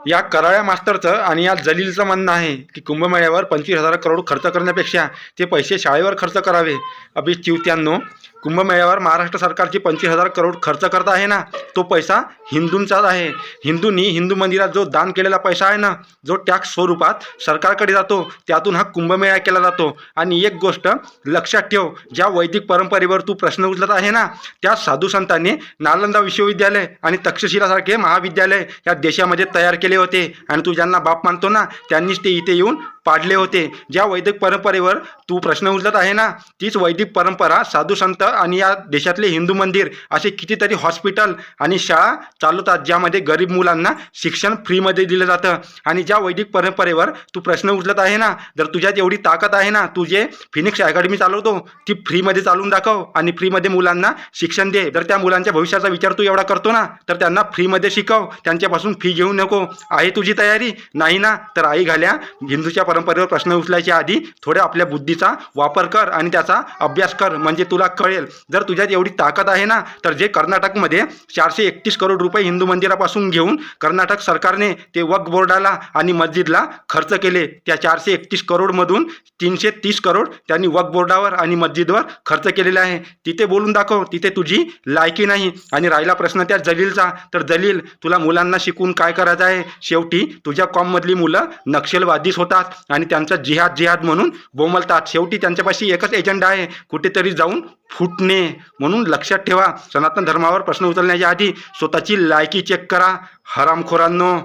या कराळ्या मास्तरचं आणि या जलीलचं म्हणणं आहे की कुंभमेळ्यावर 25,000 करोड खर्च करण्यापेक्षा ते पैसे शाळेवर खर्च करावे. अभि चिवत्यांनो, कुंभमेळ्यावर महाराष्ट्र सरकारची 25,000 करोड खर्च करत आहे ना, तो पैसा हिंदूंचाच आहे. हिंदूंनी हिंदू मंदिरात जो दान केलेला पैसा आहे ना, जो टॅक्स स्वरूपात सरकारकडे जातो, त्यातून हा कुंभमेळा केला जातो. आणि एक गोष्ट लक्षात ठेव, ज्या वैदिक परंपरेवर तू प्रश्न उचलत आहे ना, त्या साधू संतांनी नालंदा विश्वविद्यालय आणि तक्षशिलासारखे महाविद्यालय या देशामध्ये तयार केले होते. आणि तू ज्यांना बाप मानतो ना, त्यांनीच ते इथे येऊन पाडले होते. ज्या वैदिक परंपरेवर तू प्रश्न उचलत आहे ना, तीच वैदिक परंपरा साधू संत आणि या देशातले हिंदू मंदिर असे कितीतरी हॉस्पिटल आणि शाळा चालवतात, ज्यामध्ये गरीब मुलांना शिक्षण फ्रीमध्ये दिलं जातं. आणि ज्या वैदिक परंपरेवर तू प्रश्न उचलत आहे ना, जर तुझ्यात एवढी ताकद आहे ना, तू जे फिनिक्स अकॅडमी चालवतो ती फ्रीमध्ये चालवून दाखव आणि फ्रीमध्ये मुलांना शिक्षण दे. जर त्या मुलांच्या भविष्याचा विचार तू एवढा करतो ना, तर त्यांना फ्रीमध्ये शिकव, त्यांच्यापासून फी घेऊ नको. आहे तुझी तयारी? नाही ना, तर आई घाल्या हिंदूच्या परंपरेवर प्रश्न उचलायच्या आधी थोड्या आपल्या बुद्धीचा वापर कर आणि त्याचा अभ्यास कर, म्हणजे तुला कळेल. जर तुझ्यात एवढी ताकद आहे ना, तर जे कर्नाटकमध्ये 431 करोड रुपये हिंदू मंदिरापासून घेऊन कर्नाटक सरकारने ते वक्फ बोर्डाला आणि मस्जिदला खर्च केले, त्या 431 करोडमधून 330 करोड त्यांनी वक्फ बोर्डावर आणि मस्जिदवर खर्च केलेले आहे. तिथे बोलून दाखव, तिथे तुझी लायकी नाही. आणि राहिला प्रश्न त्या जलीलचा, तर जलील, तुला मुलांना शिकून काय करायचं आहे? शेवटी तुझ्या कॉममधली मुलं नक्षलवादीच होतात आणि त्यांचा जिहाद जिहाद म्हणून बोंबलतात. शेवटी त्यांच्यापाशी एकच एजंडा आहे, कुठेतरी जाऊन फुटणे. म्हणून लक्षात ठेवा, सनातन धर्मावर प्रश्न उचलण्याच्या आधी स्वतःची लायकी चेक करा. हरामखोरांनो,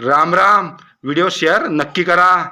राम राम. व्हिडिओ शेअर नक्की करा.